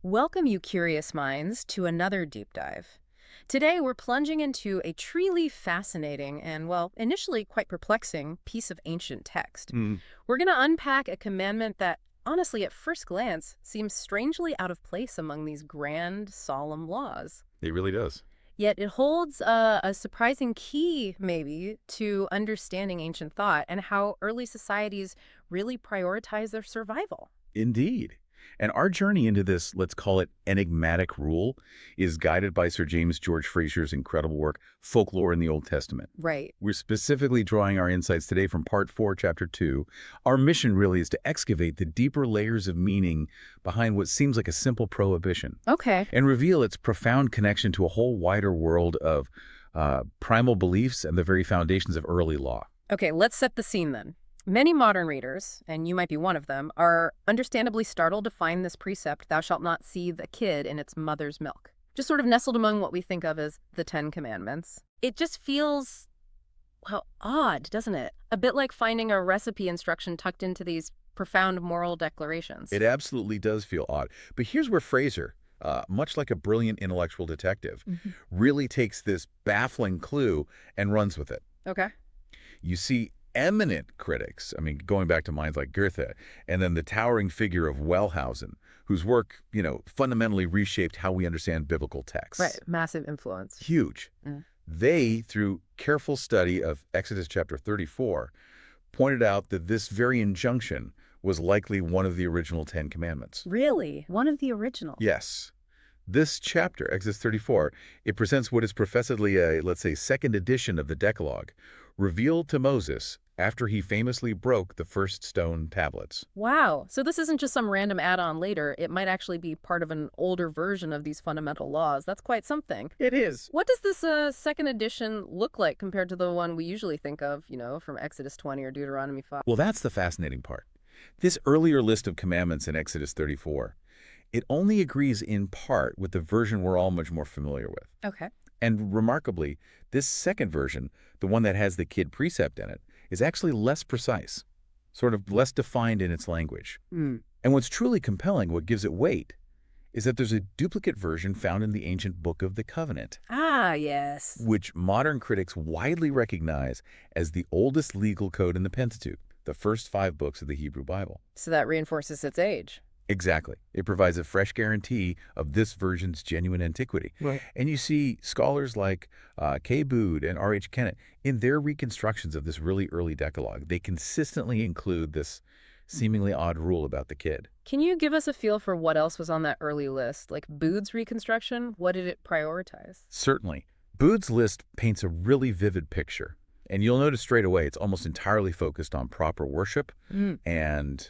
Welcome, you curious minds, to another deep dive. Today, we're plunging into a truly fascinating and, well, initially quite perplexing piece of ancient text. Mm, We're going to unpack a commandment that, honestly, at first glance, seems strangely out of place among these grand, solemn laws. it really does. Yet it holds a surprising key, maybe, to understanding ancient thought and how early societies really prioritize their survival. Indeed. And our journey into this, let's call it enigmatic rule, is guided by Sir James George Frazer's incredible work, Folklore in the Old Testament. Right. We're specifically drawing our insights today from Part 4, Chapter 2. Our mission really is to excavate the deeper layers of meaning behind what seems like a simple prohibition Okay. and reveal its profound connection to a whole wider world of primal beliefs and the very foundations of early law. Okay, let's set the scene then. Many modern readers, and you might be one of them, are understandably startled to find this precept, thou shalt not seethe a kid in its mother's milk. Just sort of nestled among what we think of as the Ten Commandments. It just feels, well, odd, doesn't it? A bit like finding a recipe instruction tucked into these profound moral declarations. It absolutely does feel odd. But here's where Frazer, much like a brilliant intellectual detective, really takes this baffling clue and runs with it. Okay. You see eminent critics, I mean, going back to minds like Goethe, and then the towering figure of Wellhausen, whose work, fundamentally reshaped how we understand biblical texts. Right, massive influence. Huge. Mm. They, through careful study of Exodus chapter 34, pointed out that this very injunction was likely one of the original Ten Commandments. Really? One of the original? Yes. This chapter, Exodus 34, it presents what is professedly a, let's say, second edition of the Decalogue, revealed to Moses after he famously broke the first stone tablets. Wow. So this isn't just some random add-on later. It might actually be part of an older version of these fundamental laws. That's quite something. It is. What does this second edition look like compared to the one we usually think of, from Exodus 20 or Deuteronomy 5? Well, that's the fascinating part. This earlier list of commandments in Exodus 34, it only agrees in part with the version we're all much more familiar with. Okay. And remarkably, this second version, the one that has the kid precept in it, is actually less precise, sort of less defined in its language. Mm. And what's truly compelling, what gives it weight, is that there's a duplicate version found in the ancient Book of the Covenant, Ah, yes. which modern critics widely recognize as the oldest legal code in the Pentateuch, the first 5 books of the Hebrew Bible. So that reinforces its age. Exactly. It provides a fresh guarantee of this version's genuine antiquity. Right. And you see scholars like K. Bood and R.H. Kennett, in their reconstructions of this really early Decalogue, they consistently include this seemingly odd rule about the kid. Can you give us a feel for what else was on that early list? Like Bood's reconstruction? What did it prioritize? Certainly. Bood's list paints a really vivid picture. And you'll notice straight away it's almost entirely focused on proper worship and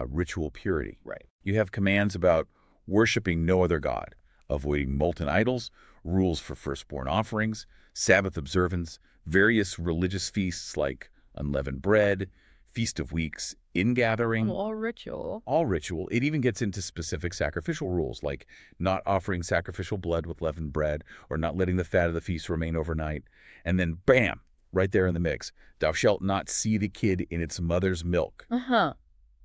ritual purity. Right. You have commands about worshiping no other god, avoiding molten idols, rules for firstborn offerings, Sabbath observance, various religious feasts like unleavened bread, Feast of Weeks, ingathering. All ritual. All ritual. It even gets into specific sacrificial rules like not offering sacrificial blood with leavened bread or not letting the fat of the feast remain overnight. And then, bam, right there in the mix, thou shalt not seethe the kid in its mother's milk. Uh-huh.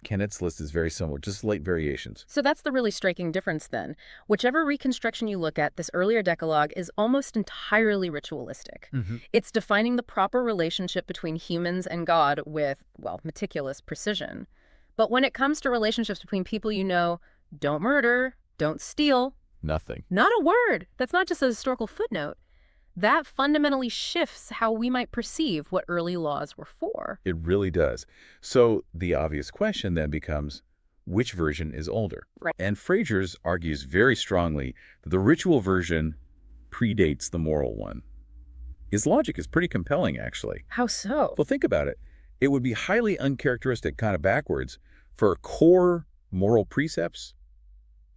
Kennett's list is very similar, just slight variations. So that's the really striking difference then. Whichever reconstruction you look at, this earlier Decalogue is almost entirely ritualistic. It's defining the proper relationship between humans and God with, well, meticulous precision. But when it comes to relationships between people don't murder, don't steal, Nothing. not a word. That's not just a historical footnote. That fundamentally shifts how we might perceive what early laws were for. It really does. So the obvious question then becomes, which version is older? Right. And Frazer argues very strongly that the ritual version predates the moral one. His logic is pretty compelling, actually. How so? Well, think about it. It would be highly uncharacteristic, kind of backwards, for core moral precepts,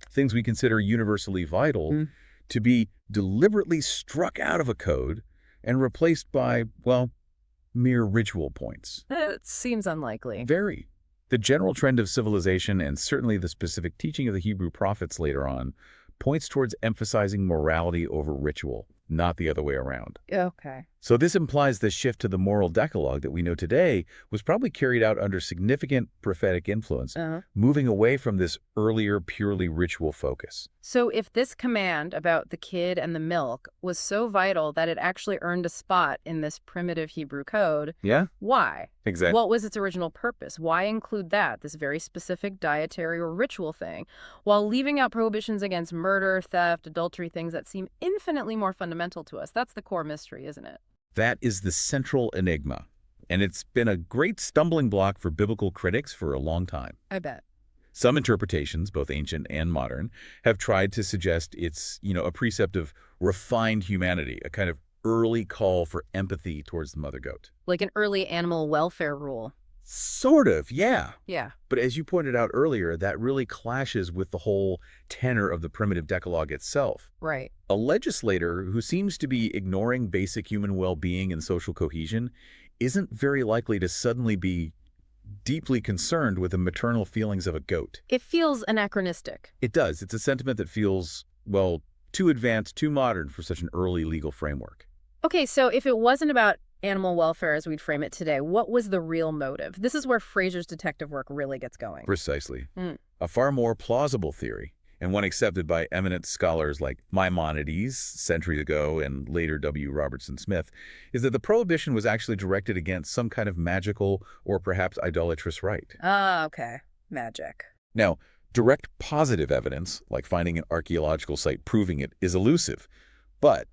things we consider universally vital, to be deliberately struck out of a code and replaced by, well, mere ritual points. It seems unlikely. Very. The general trend of civilization, and certainly the specific teaching of the Hebrew prophets later on, points towards emphasizing morality over ritual, not the other way around. Okay. So this implies the shift to the moral decalogue that we know today was probably carried out under significant prophetic influence, moving away from this earlier purely ritual focus. So if this command about the kid and the milk was so vital that it actually earned a spot in this primitive Hebrew code, Yeah, why? exactly. What was its original purpose? Why include that, this very specific dietary or ritual thing, while leaving out prohibitions against murder, theft, adultery, things that seem infinitely more fundamental to us? That's the core mystery, isn't it? That is the central enigma, and it's been a great stumbling block for biblical critics for a long time. I bet. Some interpretations, both ancient and modern, have tried to suggest it's, a precept of refined humanity, a kind of early call for empathy towards the mother goat. Like an early animal welfare rule. Sort of, yeah. Yeah. But as you pointed out earlier, that really clashes with the whole tenor of the primitive Decalogue itself. Right. A legislator who seems to be ignoring basic human well-being and social cohesion isn't very likely to suddenly be deeply concerned with the maternal feelings of a goat. It feels anachronistic. It does. It's a sentiment that feels, well, too advanced, too modern for such an early legal framework. Okay, so if it wasn't about animal welfare as we'd frame it today, what was the real motive? This is where Frazer's detective work really gets going. Precisely. A far more plausible theory, and one accepted by eminent scholars like Maimonides centuries ago and later W. Robertson Smith, is that the prohibition was actually directed against some kind of magical or perhaps idolatrous rite. Ah, okay. Magic. Now, direct positive evidence, like finding an archaeological site proving it, is elusive, but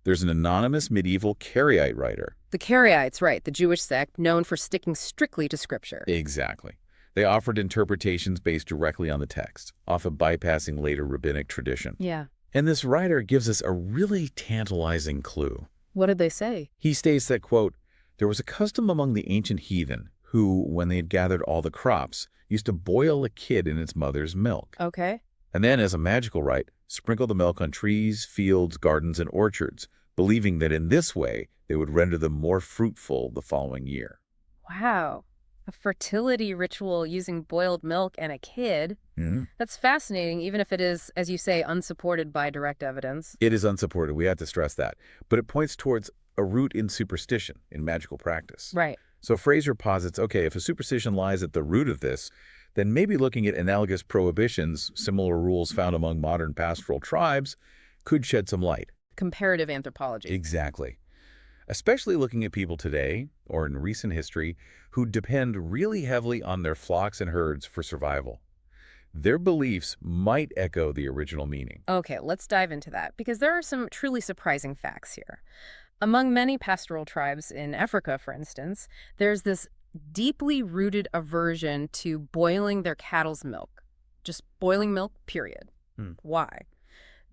there's an anonymous medieval Karaite writer. The Karaites, right, the Jewish sect known for sticking strictly to scripture. Exactly. They offered interpretations based directly on the text, often bypassing later rabbinic tradition. Yeah. And this writer gives us a really tantalizing clue. What did they say? He states that, quote, there was a custom among the ancient heathen who, when they had gathered all the crops, used to boil a kid in its mother's milk. Okay. And then, as a magical rite, sprinkle the milk on trees, fields, gardens, and orchards, believing that in this way they would render them more fruitful the following year. Wow. A fertility ritual using boiled milk and a kid. That's fascinating, even if it is, as you say, unsupported by direct evidence. It is unsupported. We have to stress that. But it points towards a root in superstition, in magical practice. Right. So Frazer posits, okay, if a superstition lies at the root of this, then maybe looking at analogous prohibitions, similar rules found among modern pastoral tribes, could shed some light. Comparative anthropology. Exactly. Especially looking at people today, or in recent history, who depend really heavily on their flocks and herds for survival. Their beliefs might echo the original meaning. Okay, let's dive into that, because there are some truly surprising facts here. Among many pastoral tribes in Africa, for instance, there's this deeply rooted aversion to boiling their cattle's milk. Just boiling milk, period. Why?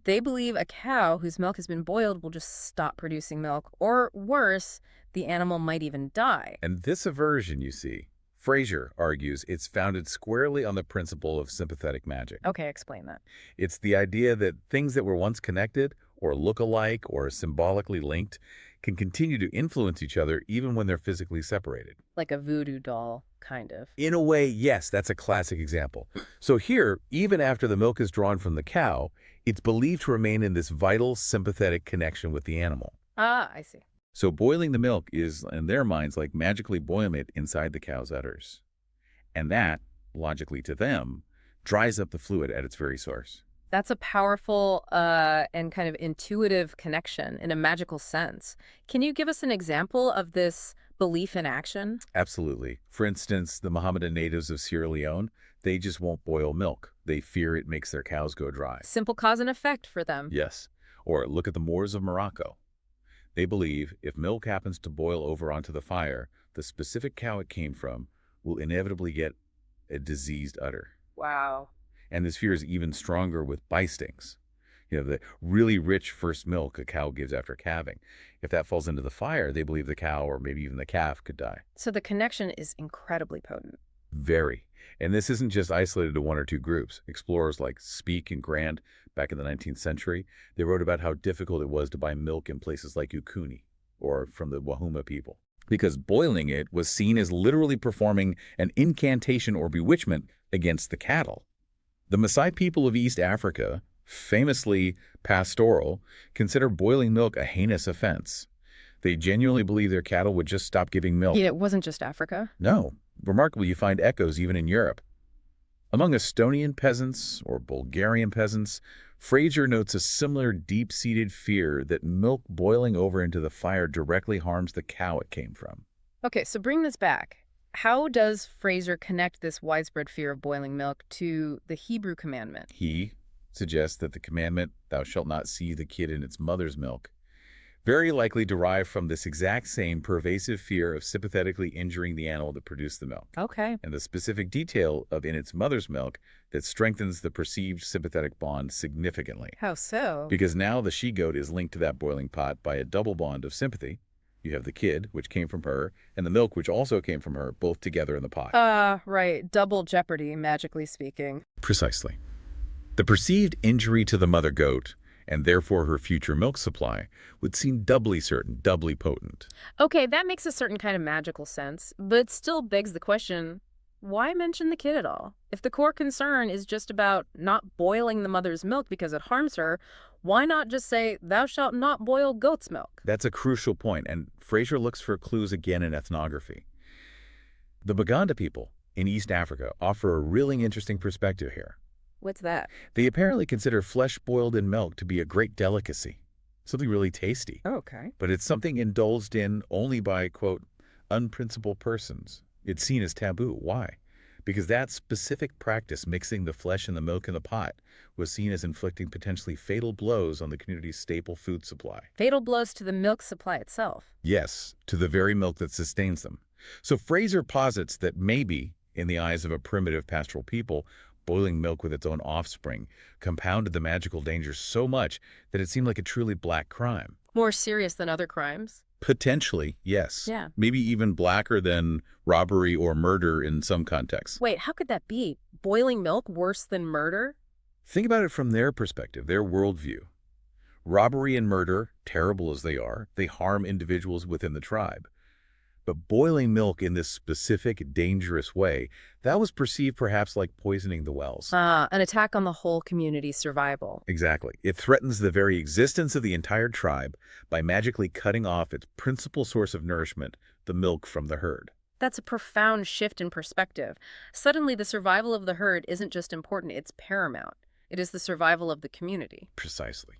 They believe a cow whose milk has been boiled will just stop producing milk, or worse, the animal might even die. And this aversion, you see, Frazer argues it's founded squarely on the principle of sympathetic magic. Okay, explain that. It's the idea that things that were once connected, or look alike, or symbolically linked, can continue to influence each other even when they're physically separated. Like a voodoo doll, kind of. In a way, yes, that's a classic example. So here, even after the milk is drawn from the cow, it's believed to remain in this vital, sympathetic connection with the animal. Ah, I see. So boiling the milk is, in their minds, like magically boiling it inside the cow's udders. And that, logically to them, dries up the fluid at its very source. That's a powerful and kind of intuitive connection in a magical sense. Can you give us an example of this belief in action? Absolutely. For instance, the Mohammedan natives of Sierra Leone, they just won't boil milk. They fear it makes their cows go dry. Simple cause and effect for them. Yes. Or look at the Moors of Morocco. They believe if milk happens to boil over onto the fire, the specific cow it came from will inevitably get a diseased udder. Wow. And this fear is even stronger with bee stings. The really rich first milk a cow gives after calving. If that falls into the fire, they believe the cow or maybe even the calf could die. So the connection is incredibly potent. Very. And this isn't just isolated to one or two groups. Explorers like Speke and Grant, back in the 19th century, they wrote about how difficult it was to buy milk in places like Ukuni, or from the Wahuma people, because boiling it was seen as literally performing an incantation or bewitchment against the cattle. The Maasai people of East Africa, famously pastoral, consider boiling milk a heinous offense. They genuinely believe their cattle would just stop giving milk. Yeah, it wasn't just Africa. No. Remarkably, you find echoes even in Europe. Among Estonian peasants or Bulgarian peasants, Frazer notes a similar deep-seated fear that milk boiling over into the fire directly harms the cow it came from. Okay, so bring this back. How does Frazer connect this widespread fear of boiling milk to the Hebrew commandment? He suggests that the commandment, "Thou shalt not seethe the kid in its mother's milk," very likely derived from this exact same pervasive fear of sympathetically injuring the animal that produced the milk. Okay. And the specific detail of in its mother's milk that strengthens the perceived sympathetic bond significantly. How so? Because now the she-goat is linked to that boiling pot by a double bond of sympathy. You have the kid, which came from her, and the milk, which also came from her, both together in the pot. Right. Double jeopardy, magically speaking. Precisely. The perceived injury to the mother goat, and therefore her future milk supply, would seem doubly certain, doubly potent. Okay, that makes a certain kind of magical sense, but still begs the question, why mention the kid at all? If the core concern is just about not boiling the mother's milk because it harms her, why not just say, "Thou shalt not boil goat's milk"? That's a crucial point, and Frazer looks for clues again in ethnography. The Baganda people in East Africa offer a really interesting perspective here. What's that? They apparently consider flesh boiled in milk to be a great delicacy, something really tasty. Okay. But it's something indulged in only by, quote, unprincipled persons. It's seen as taboo. Why? Because that specific practice, mixing the flesh and the milk in the pot, was seen as inflicting potentially fatal blows on the community's staple food supply. Fatal blows to the milk supply itself. Yes, to the very milk that sustains them. So Frazer posits that maybe, in the eyes of a primitive pastoral people, boiling milk with its own offspring compounded the magical dangers so much that it seemed like a truly black crime. More serious than other crimes? Potentially, yes. Yeah. Maybe even blacker than robbery or murder in some contexts. Wait, how could that be? Boiling milk worse than murder? Think about it from their perspective, their worldview. Robbery and murder, terrible as they are, they harm individuals within the tribe. But boiling milk in this specific, dangerous way, that was perceived perhaps like poisoning the wells. An attack on the whole community's survival. Exactly. It threatens the very existence of the entire tribe by magically cutting off its principal source of nourishment, the milk from the herd. That's a profound shift in perspective. Suddenly, the survival of the herd isn't just important, it's paramount. It is the survival of the community. Precisely.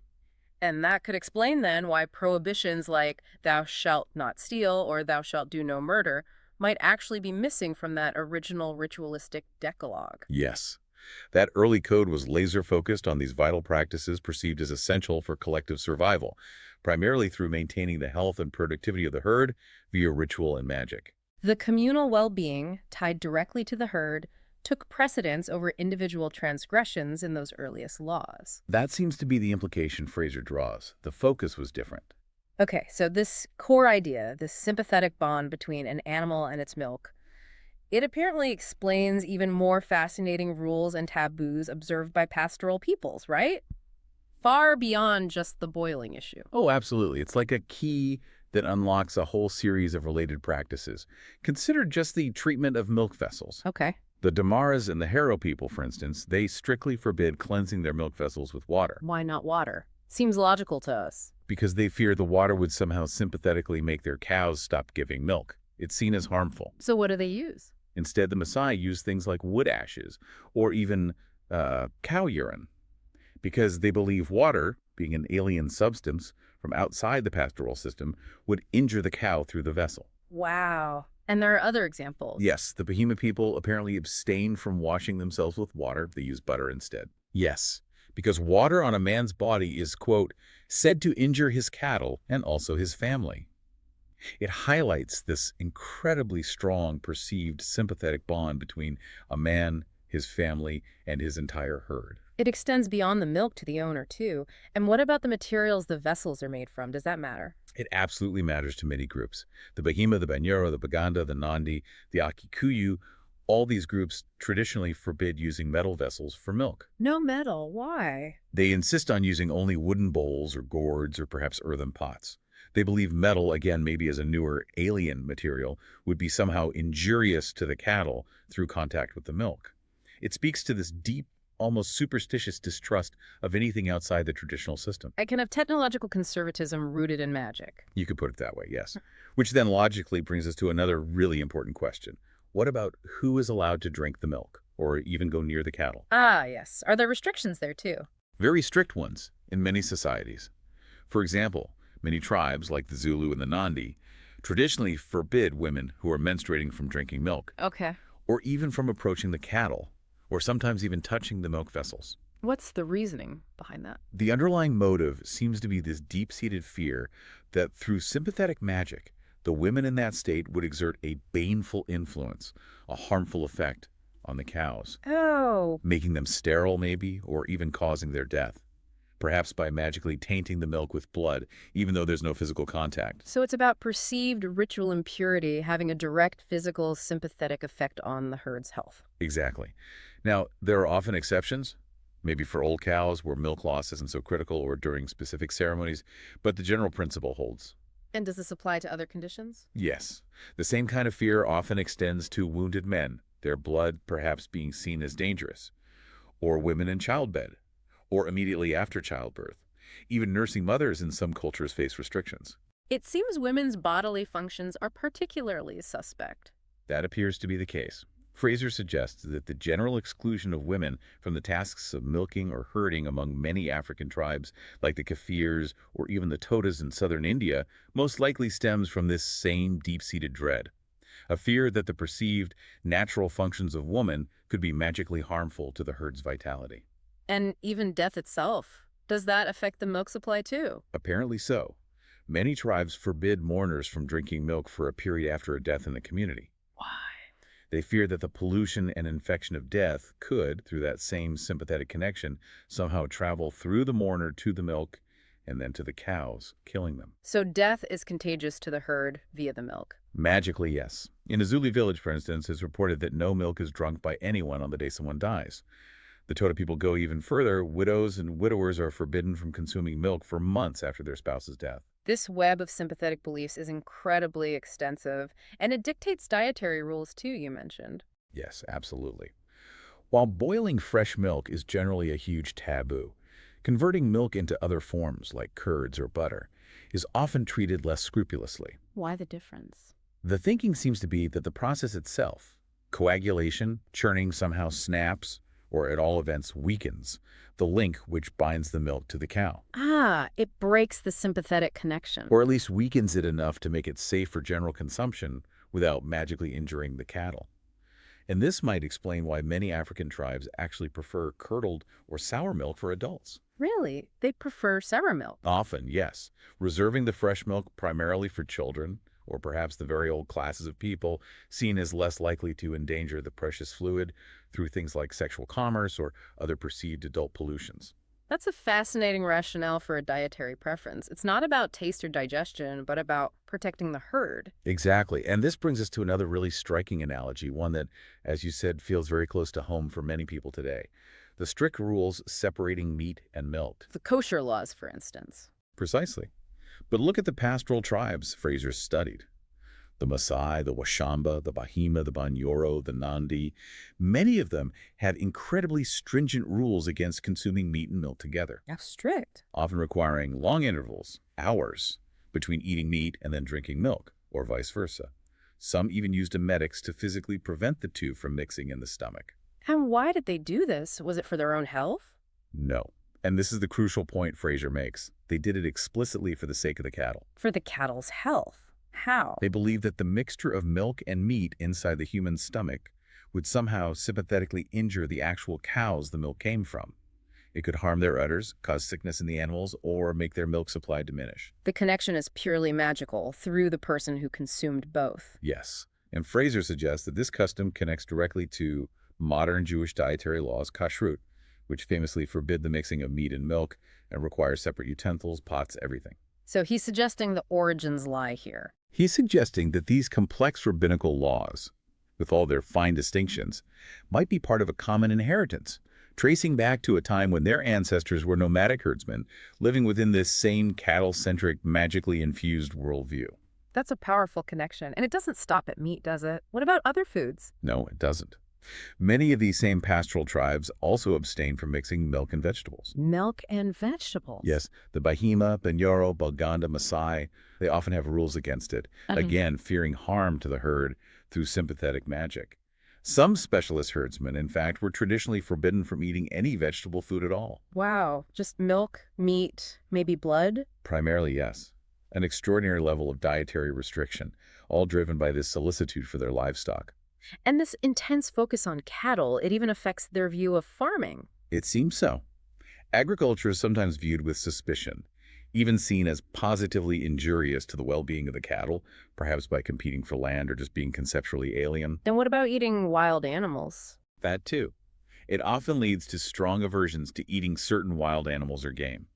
And that could explain then why prohibitions like "thou shalt not steal" or "thou shalt do no murder" might actually be missing from that original ritualistic Decalogue. Yes. That early code was laser-focused on these vital practices perceived as essential for collective survival, primarily through maintaining the health and productivity of the herd via ritual and magic. The communal well-being, tied directly to the herd, took precedence over individual transgressions in those earliest laws. That seems to be the implication Frazer draws. The focus was different. Okay, so this core idea, this sympathetic bond between an animal and its milk, it apparently explains even more fascinating rules and taboos observed by pastoral peoples, right? Far beyond just the boiling issue. Oh, absolutely. It's like a key that unlocks a whole series of related practices. Consider just the treatment of milk vessels. Okay. The Damaras and the Haro people, for instance, they strictly forbid cleansing their milk vessels with water. Why not water? Seems logical to us. Because they fear the water would somehow sympathetically make their cows stop giving milk. It's seen as harmful. So what do they use? Instead, the Maasai use things like wood ashes or even cow urine. Because they believe water, being an alien substance from outside the pastoral system, would injure the cow through the vessel. Wow. And there are other examples. Yes, the Bahima people apparently abstain from washing themselves with water. They use butter instead. Yes, because water on a man's body is, quote, said to injure his cattle and also his family. It highlights this incredibly strong perceived sympathetic bond between a man, his family, and his entire herd. It extends beyond the milk to the owner, too. And what about the materials the vessels are made from? Does that matter? It absolutely matters to many groups. The Bahima, the Banyoro, the Baganda, the Nandi, the Akikuyu, all these groups traditionally forbid using metal vessels for milk. No metal. Why? They insist on using only wooden bowls or gourds or perhaps earthen pots. They believe metal, again maybe as a newer alien material, would be somehow injurious to the cattle through contact with the milk. It speaks to this deep, almost superstitious distrust of anything outside the traditional system. A kind of technological conservatism rooted in magic. You could put it that way, yes. Which then logically brings us to another really important question. What about who is allowed to drink the milk or even go near the cattle? Ah, yes. Are there restrictions there, too? Very strict ones in many societies. For example, many tribes, like the Zulu and the Nandi, traditionally forbid women who are menstruating from drinking milk, Okay. or even from approaching the cattle, or sometimes even touching the milk vessels. What's the reasoning behind that? The underlying motive seems to be this deep-seated fear that through sympathetic magic, the women in that state would exert a baneful influence, a harmful effect on the cows, Oh. making them sterile maybe, or even causing their death, perhaps by magically tainting the milk with blood, even though there's no physical contact. So it's about perceived ritual impurity having a direct physical sympathetic effect on the herd's health. Exactly. Now, there are often exceptions, maybe for old cows where milk loss isn't so critical or during specific ceremonies, but the general principle holds. And does this apply to other conditions? Yes, the same kind of fear often extends to wounded men, their blood perhaps being seen as dangerous, or women in childbed, or immediately after childbirth. Even nursing mothers in some cultures face restrictions. It seems women's bodily functions are particularly suspect. That appears to be the case. Frazer suggests that the general exclusion of women from the tasks of milking or herding among many African tribes, like the Kafirs or even the Todas in southern India, most likely stems from this same deep-seated dread, a fear that the perceived natural functions of woman could be magically harmful to the herd's vitality. And even death itself. Does that affect the milk supply too? Apparently so. Many tribes forbid mourners from drinking milk for a period after a death in the community. Why? They fear that the pollution and infection of death could, through that same sympathetic connection, somehow travel through the mourner to the milk and then to the cows, killing them. So death is contagious to the herd via the milk. Magically, yes. In a Zulu village, for instance, it's reported that no milk is drunk by anyone on the day someone dies. The Toda people go even further. Widows and widowers are forbidden from consuming milk for months after their spouse's death. This web of sympathetic beliefs is incredibly extensive, and it dictates dietary rules too, you mentioned. Yes, absolutely. While boiling fresh milk is generally a huge taboo, converting milk into other forms like curds or butter is often treated less scrupulously. Why the difference? The thinking seems to be that the process itself, coagulation, churning somehow snaps, or at all events weakens, the link which binds the milk to the cow. Ah, it breaks the sympathetic connection. Or at least weakens it enough to make it safe for general consumption without magically injuring the cattle. And this might explain why many African tribes actually prefer curdled or sour milk for adults. Really? They prefer sour milk. Often, yes, reserving the fresh milk primarily for children, or perhaps the very old classes of people seen as less likely to endanger the precious fluid through things like sexual commerce or other perceived adult pollutions. That's a fascinating rationale for a dietary preference. It's not about taste or digestion, but about protecting the herd. Exactly. And this brings us to another really striking analogy, one that, as you said, feels very close to home for many people today. The strict rules separating meat and milk. The kosher laws, for instance. Precisely. But look at the pastoral tribes Frazer studied. The Maasai, the Washamba, the Bahima, the Banyoro, the Nandi. Many of them have incredibly stringent rules against consuming meat and milk together, How strict. often requiring long intervals, hours, between eating meat and then drinking milk, or vice versa. Some even used emetics to physically prevent the two from mixing in the stomach. And why did they do this? Was it for their own health? No. And this is the crucial point Frazer makes. They did it explicitly for the sake of the cattle. For the cattle's health. How? They believed that the mixture of milk and meat inside the human stomach would somehow sympathetically injure the actual cows the milk came from. It could harm their udders, cause sickness in the animals, or make their milk supply diminish. The connection is purely magical through the person who consumed both. Yes. And Frazer suggests that this custom connects directly to modern Jewish dietary laws, kashrut, which famously forbid the mixing of meat and milk and require separate utensils, pots, everything. So he's suggesting the origins lie here. He's suggesting that these complex rabbinical laws, with all their fine distinctions, might be part of a common inheritance, tracing back to a time when their ancestors were nomadic herdsmen, living within this same cattle-centric, magically infused worldview. That's a powerful connection. And it doesn't stop at meat, does it? What about other foods? No, it doesn't. Many of these same pastoral tribes also abstain from mixing milk and vegetables. Milk and vegetables. Yes, the Bahima, Banyoro, Baganda, Maasai, they often have rules against it, again, fearing harm to the herd through sympathetic magic. Some specialist herdsmen, in fact, were traditionally forbidden from eating any vegetable food at all. Wow, just milk, meat, maybe blood? Primarily, yes. An extraordinary level of dietary restriction, all driven by this solicitude for their livestock. And this intense focus on cattle, it even affects their view of farming. It seems so. Agriculture is sometimes viewed with suspicion, even seen as positively injurious to the well-being of the cattle, perhaps by competing for land or just being conceptually alien. Then what about eating wild animals? That too. It often leads to strong aversions to eating certain wild animals or game.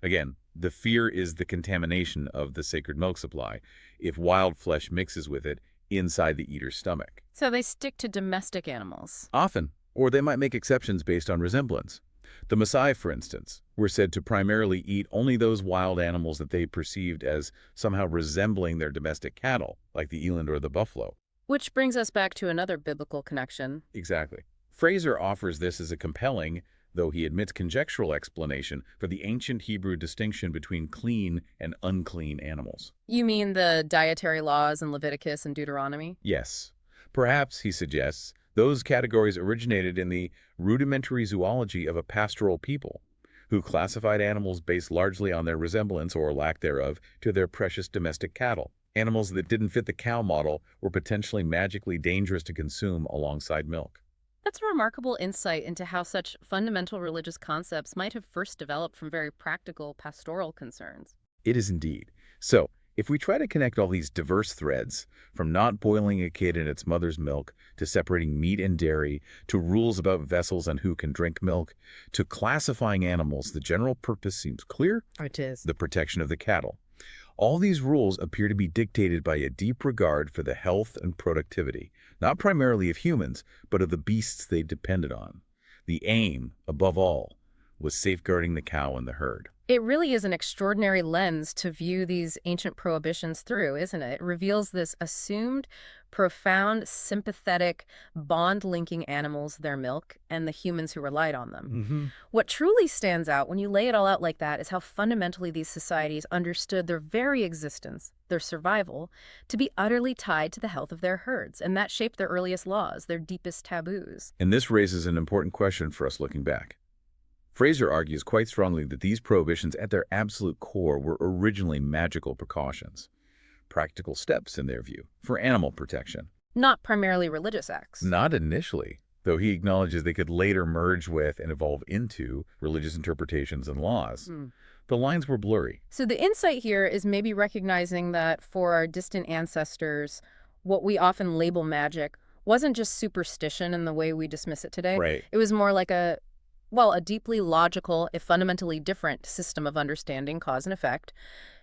Again, the fear is the contamination of the sacred milk supply if wild flesh mixes with it inside the eater's stomach. So they stick to domestic animals. Often, or they might make exceptions based on resemblance. The Maasai, for instance, were said to primarily eat only those wild animals that they perceived as somehow resembling their domestic cattle, like the eland or the buffalo. Which brings us back to another biblical connection. Exactly. Frazer offers this as a compelling, though he admits conjectural explanation for the ancient Hebrew distinction between clean and unclean animals. You mean the dietary laws in Leviticus and Deuteronomy? Yes. Perhaps, he suggests, those categories originated in the rudimentary zoology of a pastoral people, who classified animals based largely on their resemblance or lack thereof to their precious domestic cattle. Animals that didn't fit the cow model were potentially magically dangerous to consume alongside milk. That's a remarkable insight into how such fundamental religious concepts might have first developed from very practical pastoral concerns. It is indeed. So, if we try to connect all these diverse threads, from not boiling a kid in its mother's milk, to separating meat and dairy, to rules about vessels and who can drink milk, to classifying animals, the general purpose seems clear: It is. the protection of the cattle. All these rules appear to be dictated by a deep regard for the health and productivity, not primarily of humans, but of the beasts they depended on. The aim, above all, was safeguarding the cow and the herd. It really is an extraordinary lens to view these ancient prohibitions through, isn't it? It reveals this assumed, profound, sympathetic bond linking animals, their milk, and the humans who relied on them. What truly stands out when you lay it all out like that is how fundamentally these societies understood their very existence, their survival, to be utterly tied to the health of their herds, and that shaped their earliest laws, their deepest taboos. And this raises an important question for us looking back. Frazer argues quite strongly that these prohibitions at their absolute core were originally magical precautions, practical steps, in their view, for animal protection. Not primarily religious acts. Not initially, though he acknowledges they could later merge with and evolve into religious interpretations and laws. The lines were blurry. So the insight here is maybe recognizing that for our distant ancestors, what we often label magic wasn't just superstition in the way we dismiss it today. Right. It was more like a deeply logical, if fundamentally different, system of understanding cause and effect,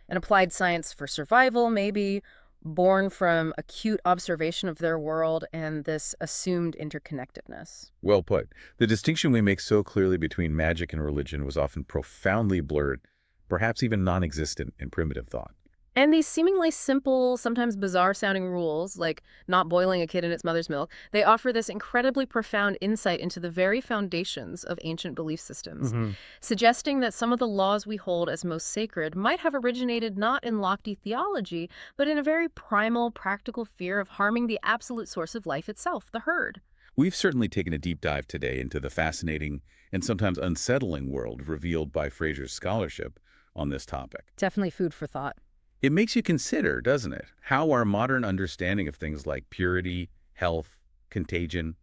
an applied science for survival, maybe, born from acute observation of their world and this assumed interconnectedness. Well put. The distinction we make so clearly between magic and religion was often profoundly blurred, perhaps even non-existent in primitive thought. And these seemingly simple, sometimes bizarre-sounding rules, like not boiling a kid in its mother's milk, they offer this incredibly profound insight into the very foundations of ancient belief systems, suggesting that some of the laws we hold as most sacred might have originated not in lofty theology, but in a very primal, practical fear of harming the absolute source of life itself, the herd. We've certainly taken a deep dive today into the fascinating and sometimes unsettling world revealed by Frazer's scholarship on this topic. Definitely food for thought. It makes you consider, doesn't it, how our modern understanding of things like purity, health, contagion,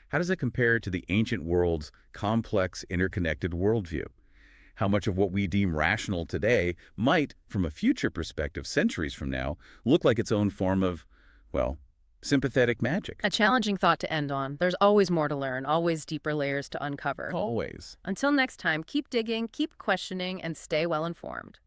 how does it compare to the ancient world's complex, interconnected worldview? How much of what we deem rational today might, from a future perspective, centuries from now, look like its own form of, well, sympathetic magic? A challenging thought to end on. There's always more to learn, always deeper layers to uncover. Always. Until next time, keep digging, keep questioning, and stay well informed.